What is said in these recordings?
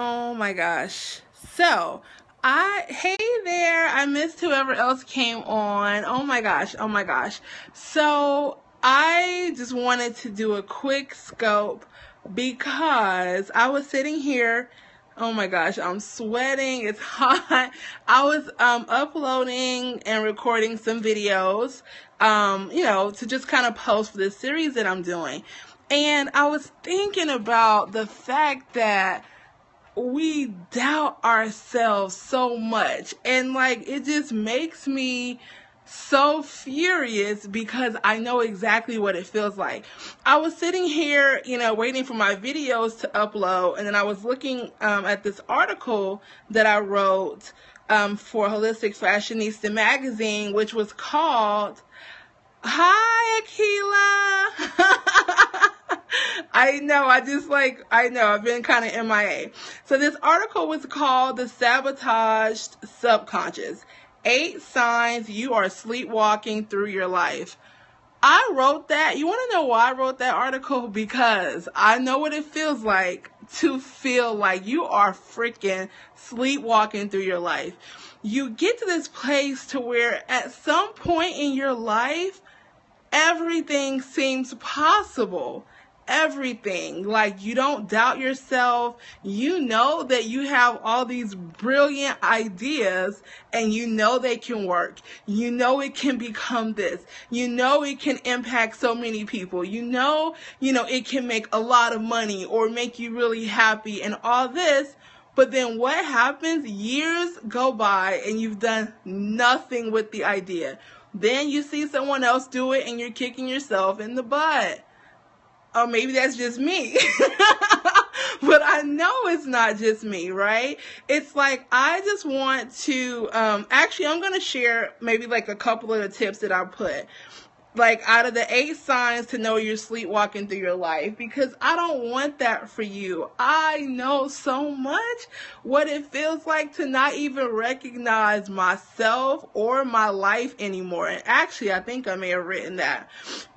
Oh my gosh. Hey there, I missed whoever else came on. Oh my gosh, oh my gosh. I just wanted to do a quick scope because I was sitting here. Oh my gosh, I'm sweating. It's hot. I was uploading and recording some videos, to just kind of post for this series that I'm doing. And I was thinking about the fact that we doubt ourselves so much, and like it just makes me so furious because I know exactly what it feels like. I was sitting here, waiting for my videos to upload, and then I was looking at this article that I wrote for Holistic Fashionista magazine, which was called Hi, Akila. I've been kind of MIA. So this article was called The Sabotaged Subconscious, 8 Signs You Are Sleepwalking Through Your Life. I wrote that. You want to know why I wrote that article? Because I know what it feels like to feel like you are freaking sleepwalking through your life. You get to this place to where at some point in your life, everything seems possible. Everything. Like, you don't doubt yourself. You know that you have all these brilliant ideas and you know they can work. You know it can become this. You know it can impact so many people. You know, it can make a lot of money or make you really happy and all this. But then what happens? Years go by and you've done nothing with the idea. Then you see someone else do it and you're kicking yourself in the butt. Or maybe that's just me. But I know it's not just me, right? It's like, I just want to, I'm going to share maybe like a couple of the tips that I put. Like, out of the 8 signs to know you're sleepwalking through your life, because I don't want that for you. I know so much what it feels like to not even recognize myself or my life anymore. And actually, I think I may have written that.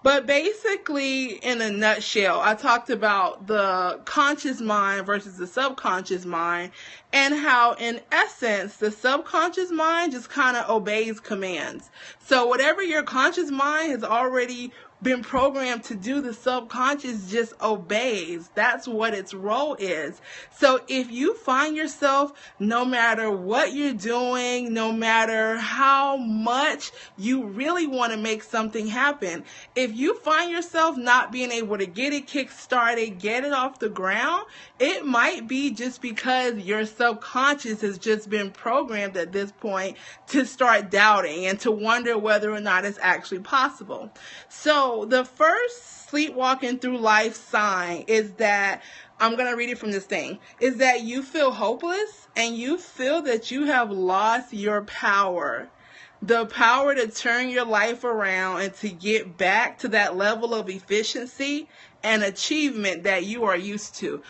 But basically, in a nutshell, I talked about the conscious mind versus the subconscious mind, and how, in essence, the subconscious mind just kind of obeys commands. So whatever your conscious mind has already been programmed to do, the subconscious just obeys. That's what its role is. So if you find yourself, no matter what you're doing, no matter how much you really want to make something happen, if you find yourself not being able to get it kick-started, get it off the ground, it might be just because your subconscious has just been programmed at this point to start doubting and to wonder whether or not it's actually possible. So the first sleepwalking through life sign is that, I'm going to read it from this thing, is that you feel hopeless and you feel that you have lost your power. The power to turn your life around and to get back to that level of efficiency and achievement that you are used to.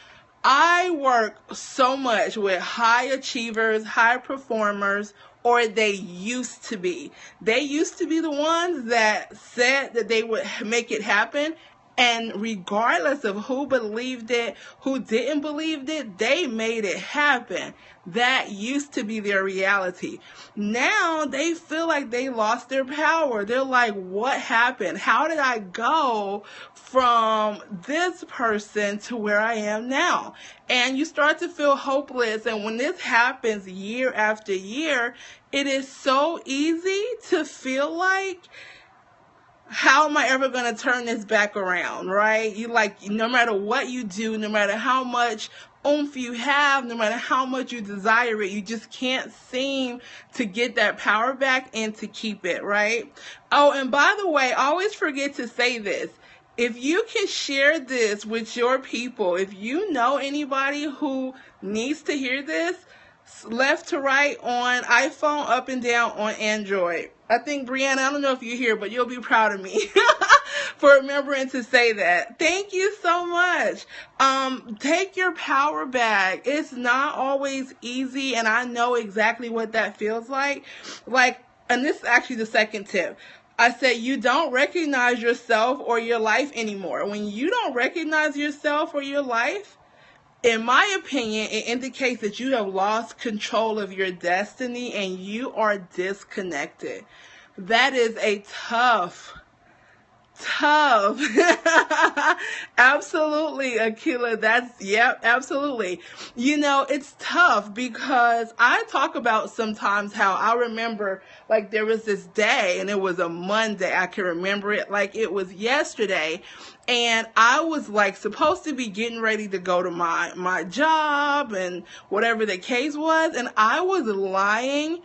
I work so much with high achievers, high performers, or they used to be. They used to be the ones that said that they would make it happen. And regardless of who believed it, who didn't believe it, they made it happen. That used to be their reality. Now they feel like they lost their power. They're like, what happened? How did I go from this person to where I am now? And you start to feel hopeless. And when this happens year after year, it is so easy to feel like, how am I ever going to turn this back around, right? You like, no matter what you do, no matter how much oomph you have, no matter how much you desire it, you just can't seem to get that power back and to keep it, right? Oh, and by the way, I always forget to say this. If you can share this with your people, if you know anybody who needs to hear this, left to right on iPhone, up and down on Android. I think, Brianna, I don't know if you're here, but you'll be proud of me for remembering to say that. Thank you so much. Take your power back. It's not always easy, and I know exactly what that feels like. And this is actually the second tip. I said, you don't recognize yourself or your life anymore. When you don't recognize yourself or your life, In my opinion, it indicates that you have lost control of your destiny and you are disconnected. That is a tough. Absolutely, Akila. Yep, absolutely. It's tough because I talk about sometimes how I remember, like, there was this day and it was a Monday. I can remember it like it was yesterday. And I was like supposed to be getting ready to go to my job and whatever the case was. And I was lying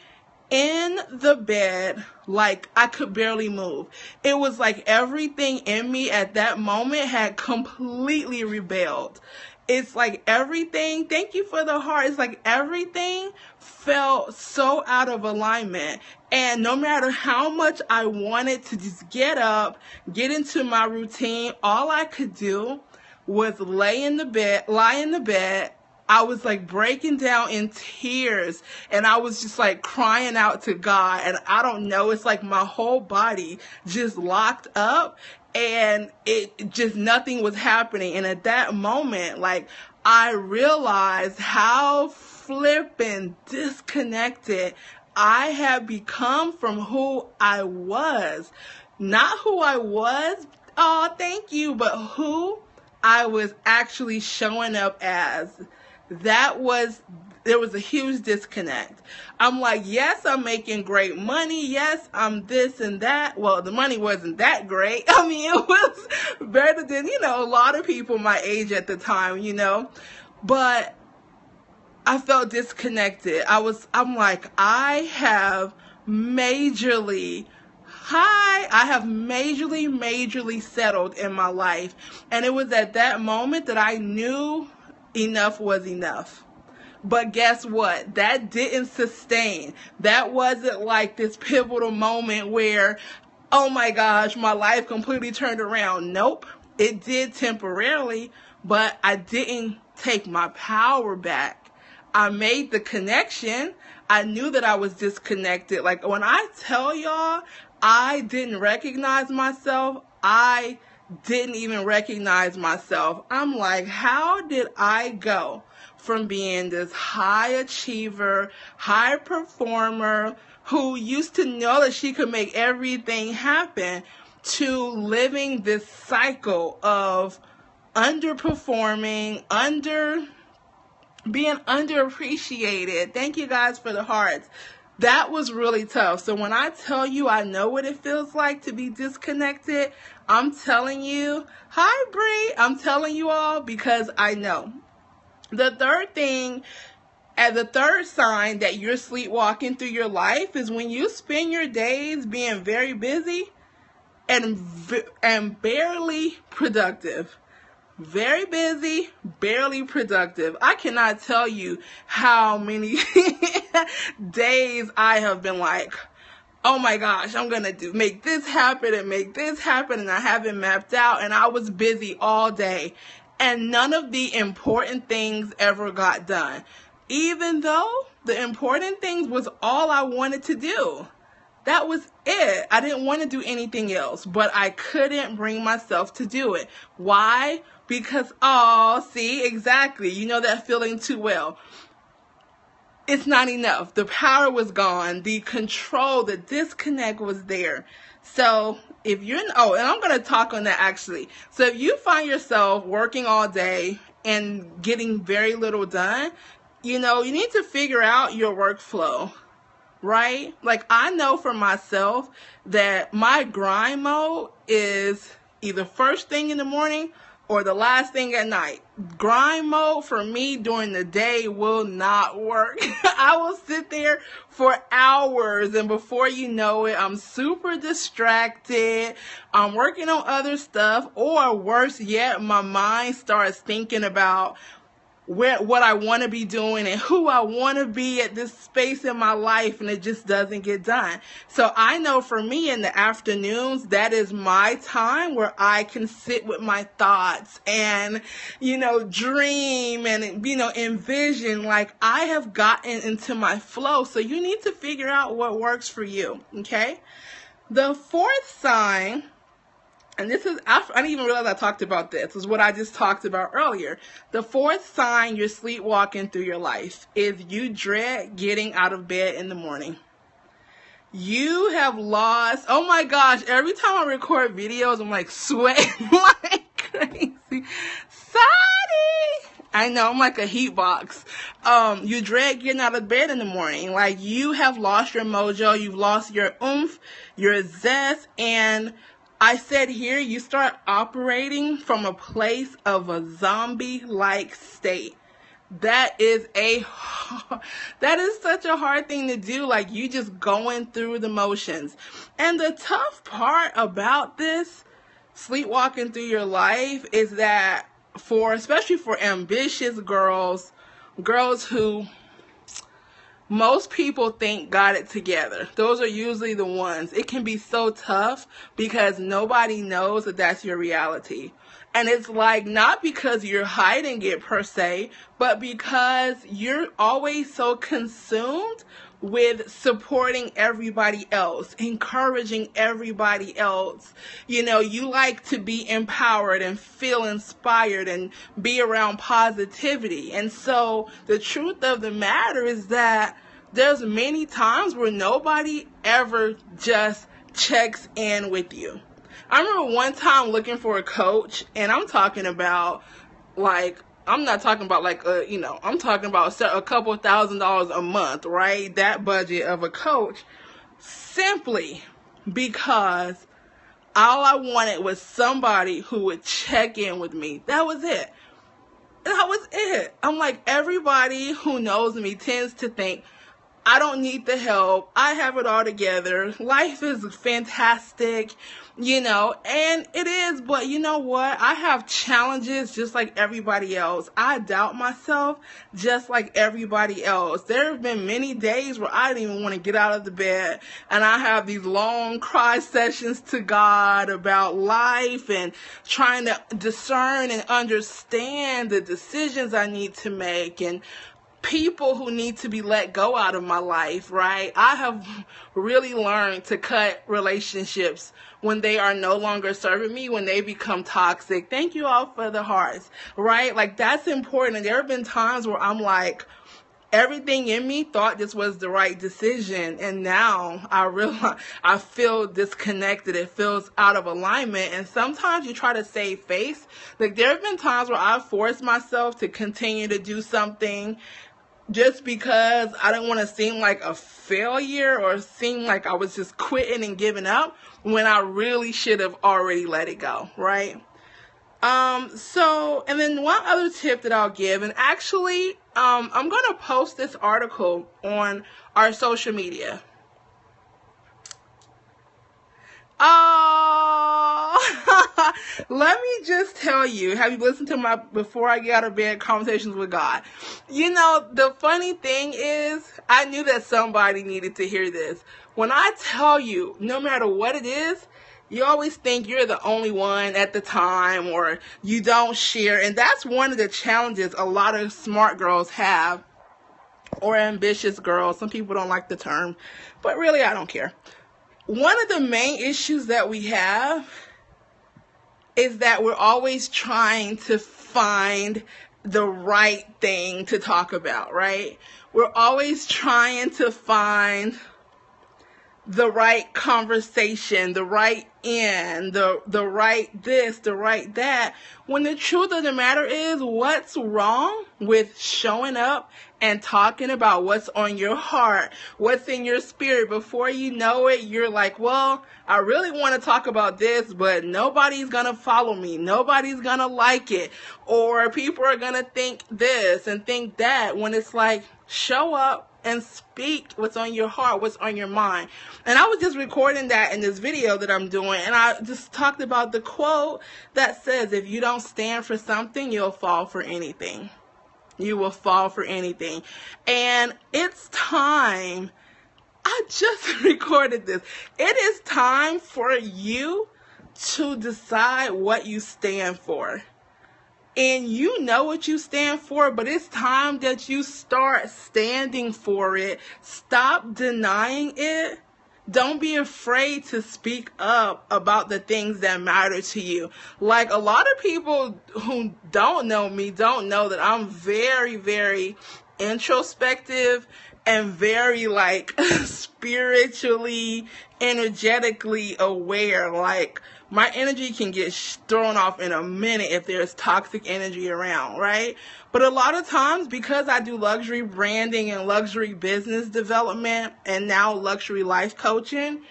in the bed like I could barely move. It was like everything in me at that moment had completely rebelled. It's like everything, thank you for the heart, it's like everything felt so out of alignment. And no matter how much I wanted to just get up, get into my routine, all I could do was lie in the bed. I was like breaking down in tears and I was just like crying out to God. And I don't know, it's like my whole body just locked up and it just nothing was happening. And at that moment, like, I realized how flippin' disconnected I had become from who I was. Not who I was, oh, thank you, but who I was actually showing up as. There was a huge disconnect. I'm like, yes, I'm making great money. Yes, I'm this and that. Well, the money wasn't that great. I mean, it was better than, a lot of people my age at the time, but I felt disconnected. I'm like, I have majorly settled in my life. And it was at that moment that I knew enough was enough. But guess what? That didn't sustain. That wasn't like this pivotal moment where, oh my gosh, my life completely turned around. Nope. It did temporarily, but I didn't take my power back. I made the connection. I knew that I was disconnected. Like, when I tell y'all, I didn't recognize myself. I didn't even recognize myself. I'm like, how did I go from being this high achiever, high performer who used to know that she could make everything happen to living this cycle of underperforming, being underappreciated? Thank you guys for the hearts. That was really tough. So when I tell you I know what it feels like to be disconnected, I'm telling you, hi Bree, I'm telling you all because I know. The third thing, and the third sign that you're sleepwalking through your life is when you spend your days being very busy and barely productive. Very busy, barely productive. I cannot tell you how many days I have been like, oh my gosh, I'm going to make this happen and make this happen, and I haven't mapped out, and I was busy all day. And none of the important things ever got done. Even though the important things was all I wanted to do. That was it. I didn't want to do anything else, but I couldn't bring myself to do it. Why? Because, see, exactly. You know that feeling too well. It's not enough. The power was gone. The control, the disconnect was there. So if you're, and I'm going to talk on that actually. So if you find yourself working all day and getting very little done, you need to figure out your workflow. Right? Like, I know for myself that my grind mode is either first thing in the morning or the last thing at night. Grind mode for me during the day will not work. I will sit there for hours, and before you know it, I'm super distracted. I'm working on other stuff, or worse yet, my mind starts thinking about what I want to be doing and who I want to be at this space in my life, and it just doesn't get done. So I know for me in the afternoons, that is my time where I can sit with my thoughts and, dream and, envision. Like, I have gotten into my flow. So you need to figure out what works for you. Okay. The fourth sign and this is, I didn't even realize I talked about this. This is what I just talked about earlier. The fourth sign you're sleepwalking through your life is you dread getting out of bed in the morning. You have lost, oh my gosh, every time I record videos, I'm like sweating like crazy. Sorry. I know, I'm like a heat box. You dread getting out of bed in the morning. Like, you have lost your mojo, you've lost your oomph, your zest, and I said here, you start operating from a place of a zombie-like state. That is such a hard thing to do. Like, you just going through the motions. And the tough part about this, sleepwalking through your life, is that especially for ambitious girls who most people think got it together. Those are usually the ones. It can be so tough because nobody knows that that's your reality. And it's like, not because you're hiding it per se, but because you're always so consumed with supporting everybody else, encouraging everybody else. You know, you like to be empowered and feel inspired and be around positivity. And so the truth of the matter is that there's many times where nobody ever just checks in with you. I remember one time looking for a coach, and I'm talking about, like, I'm not talking about like I'm talking about a couple $1,000s a month, right? That budget of a coach, simply because all I wanted was somebody who would check in with me. That was it. That was it. I'm like, everybody who knows me tends to think, I don't need the help. I have it all together. Life is fantastic, and it is, but you know what? I have challenges just like everybody else. I doubt myself just like everybody else. There have been many days where I didn't even want to get out of the bed, and I have these long cry sessions to God about life and trying to discern and understand the decisions I need to make and people who need to be let go out of my life, right? I have really learned to cut relationships when they are no longer serving me, when they become toxic. Thank you all for the hearts, right? Like, that's important. And there have been times where I'm like, everything in me thought this was the right decision, and now I realize I feel disconnected. It feels out of alignment, and sometimes you try to save face. Like, there have been times where I've forced myself to continue to do something just because I didn't want to seem like a failure or seem like I was just quitting and giving up when I really should have already let it go, right? And then one other tip that I'll give, and actually, I'm going to post this article on our social media. Oh, let me just tell you, have you listened to my Before I Get Out of Bed Conversations with God? The funny thing is, I knew that somebody needed to hear this. When I tell you, no matter what it is, you always think you're the only one at the time, or you don't share. And that's one of the challenges a lot of smart girls have, or ambitious girls. Some people don't like the term, but really, I don't care. One of the main issues that we have is that we're always trying to find the right thing to talk about, right? We're always trying to find the right conversation, the right end, the right this, the right that, when the truth of the matter is, what's wrong with showing up and talking about what's on your heart, what's in your spirit? Before you know it, you're like, well, I really want to talk about this, but nobody's going to follow me. Nobody's going to like it. Or people are going to think this and think that, when it's like, show up and speak what's on your heart, what's on your mind. And I was just recording that in this video that I'm doing, and I just talked about the quote that says, if you don't stand for something, you'll fall for anything. You will fall for anything. And it's time. I just recorded this. It is time for you to decide what you stand for. And you know what you stand for, but it's time that you start standing for it. Stop denying it Don't be afraid to speak up about the things that matter to you. Like, a lot of people who don't know me don't know that I'm very, very introspective and very, like, spiritually, energetically aware. Like, my energy can get thrown off in a minute if there's toxic energy around, right? But a lot of times, because I do luxury branding and luxury business development and now luxury life coaching,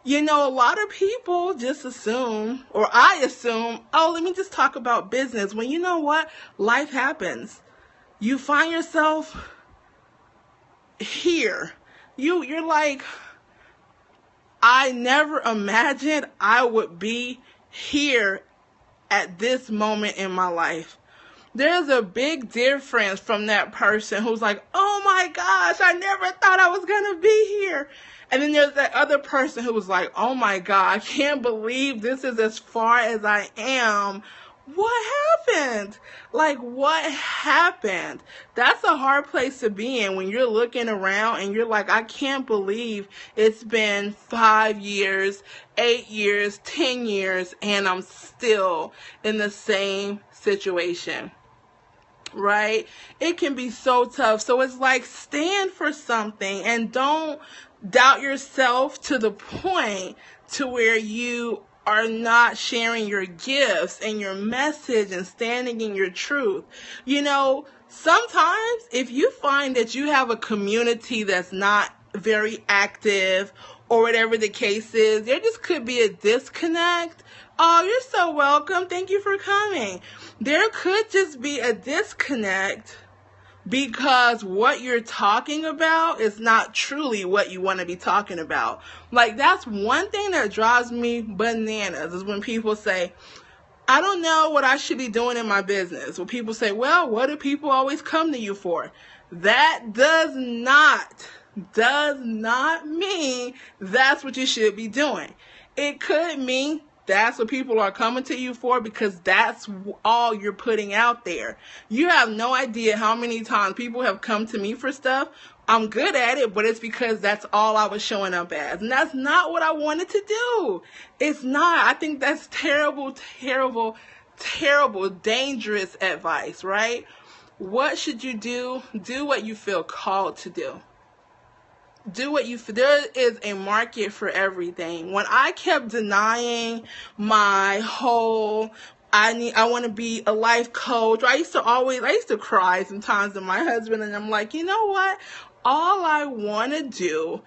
a lot of people just assume, or I assume, oh, let me just talk about business. When you know what? Life happens. You find yourself here. You're like, I never imagined I would be here at this moment in my life. There's a big difference from that person who's like, oh my gosh, I never thought I was going to be here. And then there's that other person who was like, oh my God, I can't believe this is as far as I am. What happened? Like, what happened? That's a hard place to be in when you're looking around and you're like, I can't believe it's been 5 years, 8 years, 10 years, and I'm still in the same situation. Right? It can be so tough. So it's like, stand for something and don't doubt yourself to the point to where you are not sharing your gifts and your message and standing in your truth. Sometimes if you find that you have a community that's not very active or whatever the case is, there just could be a disconnect. Oh, you're so welcome. Thank you for coming. There could just be a disconnect because what you're talking about is not truly what you want to be talking about. Like, that's one thing that drives me bananas is when people say, I don't know what I should be doing in my business. When people say, well, what do people always come to you for? That does not mean that's what you should be doing. It could mean that's what people are coming to you for because that's all you're putting out there. You have no idea how many times people have come to me for stuff. I'm good at it, but it's because that's all I was showing up as. And that's not what I wanted to do. It's not. I think that's terrible, terrible, terrible, dangerous advice, right? What should you do? Do what you feel called to do. Do what you feel. There is a market for everything. When I kept denying my whole, I want to be a life coach. I used to cry sometimes to my husband, and I'm like, you know what? All I want to do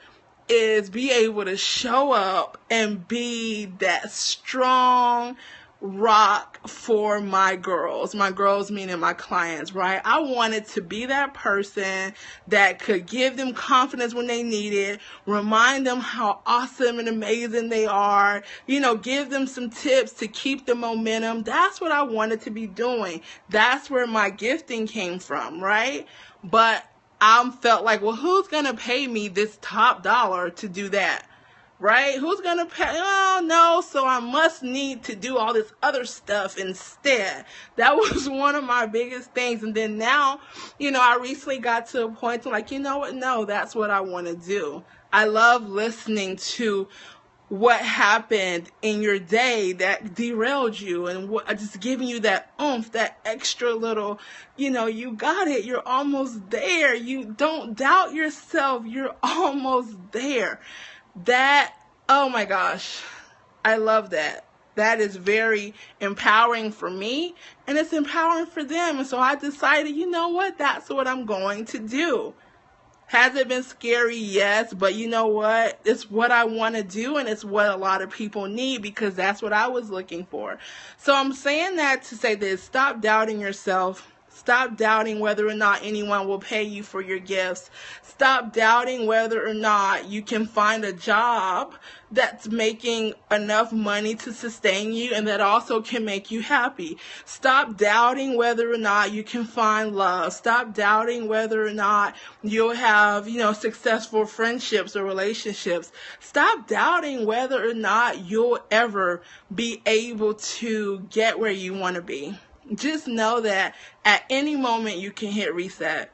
is be able to show up and be that strong rock for my girls meaning my clients, right? I wanted to be that person that could give them confidence when they need it, remind them how awesome and amazing they are, give them some tips to keep the momentum. That's what I wanted to be doing. That's where my gifting came from, right? But I felt like, well, who's going to pay me this top dollar to do that? Right? Who's going to pay? Oh, no. So I must need to do all this other stuff instead. That was one of my biggest things. And then now, I recently got to a point to like, you know what? No, that's what I want to do. I love listening to what happened in your day that derailed you and just giving you that oomph, that extra little, you got it. You're almost there. You don't doubt yourself. You're almost there. That, oh my gosh, I love that. That is very empowering for me, and it's empowering for them. And so I decided, you know what? That's what I'm going to do. Has it been scary? Yes, but you know what? It's what I want to do, and it's what a lot of people need because that's what I was looking for. So I'm saying that to say this: stop doubting yourself. Stop doubting whether or not anyone will pay you for your gifts. Stop doubting whether or not you can find a job that's making enough money to sustain you and that also can make you happy. Stop doubting whether or not you can find love. Stop doubting whether or not you'll have, successful friendships or relationships. Stop doubting whether or not you'll ever be able to get where you want to be. Just know that at any moment you can hit reset.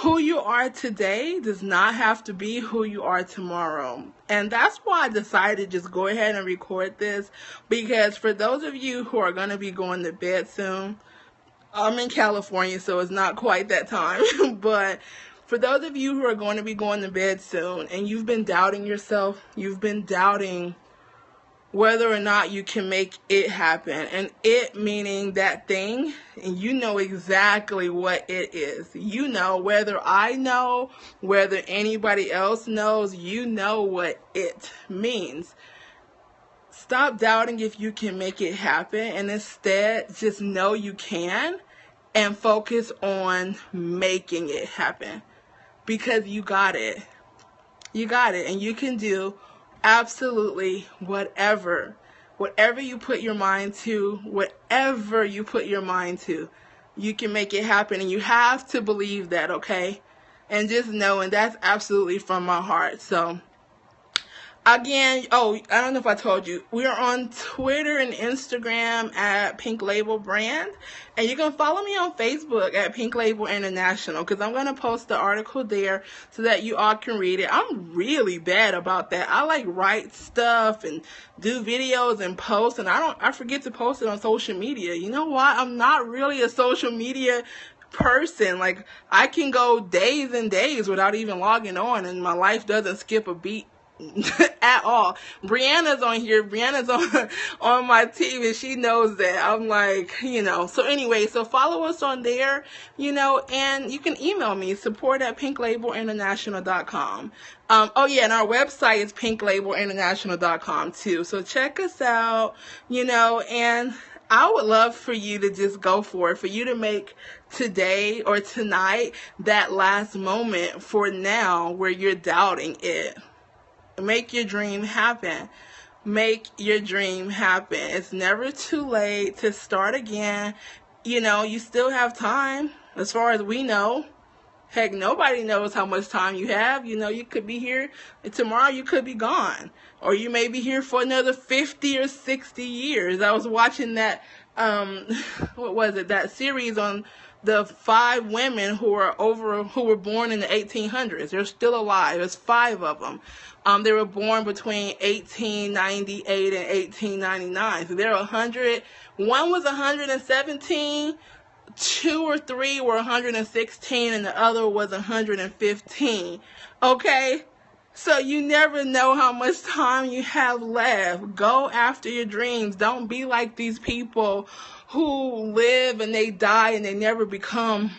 who you are today does not have to be who you are tomorrow. And that's why I decided to just go ahead and record this, because for those of you who are going to be going to bed soon, I'm in California, so it's not quite that time, but for those of you who are going to be going to bed soon and you've been doubting yourself, you've been doubting whether or not you can make it happen, and it meaning that thing, and you know exactly what it is. You know, whether I know, whether anybody else knows, you know what it means. Stop doubting if you can make it happen, and instead just know you can and focus on making it happen, because you got it. You got it, and you can do absolutely whatever you put your mind to, you can make it happen, and you have to believe that, okay? And just know, and that's absolutely from my heart. So again, I don't know if I told you, we are on Twitter and Instagram at Pink Label Brand, and you can follow me on Facebook at Pink Label International, because I'm going to post the article there so that you all can read it. I'm really bad about that. I like write stuff and do videos and post, and I forget to post it on social media. You know why? I'm not really a social media person. Like, I can go days and days without even logging on, and my life doesn't skip a beat at all. Brianna's on here. Brianna's on my team, and she knows that. I'm like, so anyway, so follow us on there, and you can email me, support@pinklabelinternational.com. And our website is pinklabelinternational.com too. So check us out, and I would love for you to just go for it, for you to make today or tonight that last moment for now where you're doubting it. Make your dream happen. Make your dream happen. It's never too late to start again. You still have time, as far as we know. Heck, nobody knows how much time you have. You could be here, and tomorrow you could be gone. Or you may be here for another 50 or 60 years. I was watching that, that series on the 5 women who were born in the 1800s. They're still alive. There's 5 of them. They were born between 1898 and 1899. So they're 100. One was 117. 2 or 3 were 116, and the other was 115. Okay? So you never know how much time you have left. Go after your dreams. Don't be like these people who live and they die and they never become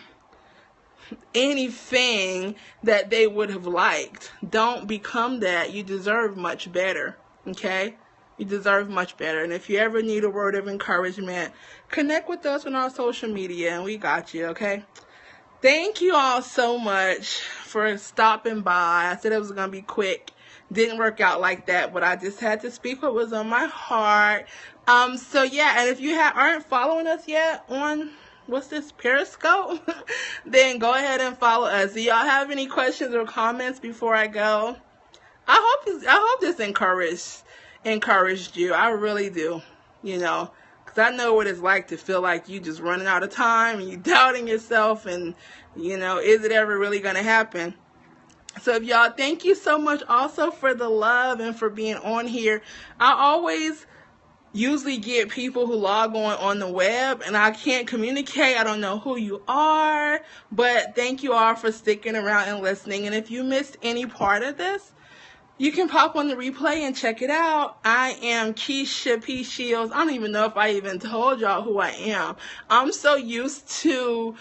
anything that they would have liked. Don't become that. You deserve much better. Okay? You deserve much better. And if you ever need a word of encouragement, connect with us on our social media, and we got you, okay? Thank you all so much for stopping by. I said it was going to be quick. Didn't work out like that, but I just had to speak what was on my heart. And if you aren't following us yet on, Periscope? Then go ahead and follow us. Do y'all have any questions or comments before I go? I hope this encouraged you. I really do, because I know what it's like to feel like you just running out of time and you doubting yourself, and is it ever really going to happen? So y'all, thank you so much also for the love and for being on here. I always usually get people who log on the web, and I can't communicate. I don't know who you are, but thank you all for sticking around and listening. And if you missed any part of this, you can pop on the replay and check it out. I am Keisha P. Shields. I don't even know if I even told y'all who I am. I'm so used to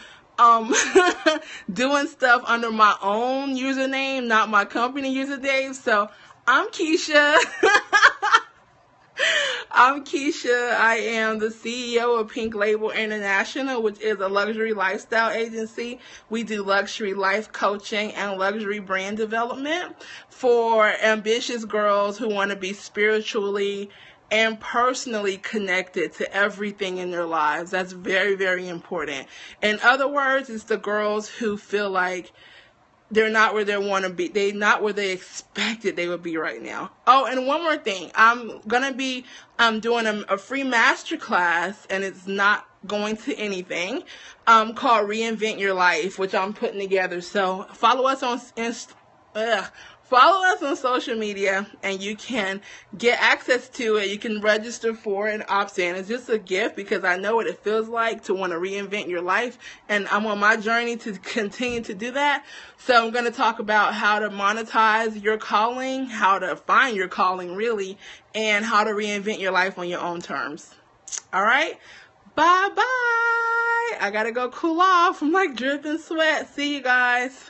doing stuff under my own username, not my company username. So I'm Keisha. I'm Keisha. I am the CEO of Pink Label International, which is a luxury lifestyle agency. We do luxury life coaching and luxury brand development for ambitious girls who want to be spiritually and personally connected to everything in their lives. That's very, very important. In other words, it's the girls who feel like they're not where they want to be. They're not where they expected they would be right now. Oh, and one more thing. I'm going to be doing a free masterclass, and it's not going to anything, called Reinvent Your Life, which I'm putting together. So follow us on social media, and you can get access to it. You can register for it and opt in. It's just a gift because I know what it feels like to want to reinvent your life, and I'm on my journey to continue to do that. So I'm going to talk about how to monetize your calling, how to find your calling really, and how to reinvent your life on your own terms. All right? Bye-bye. I got to go cool off. I'm like dripping sweat. See you guys.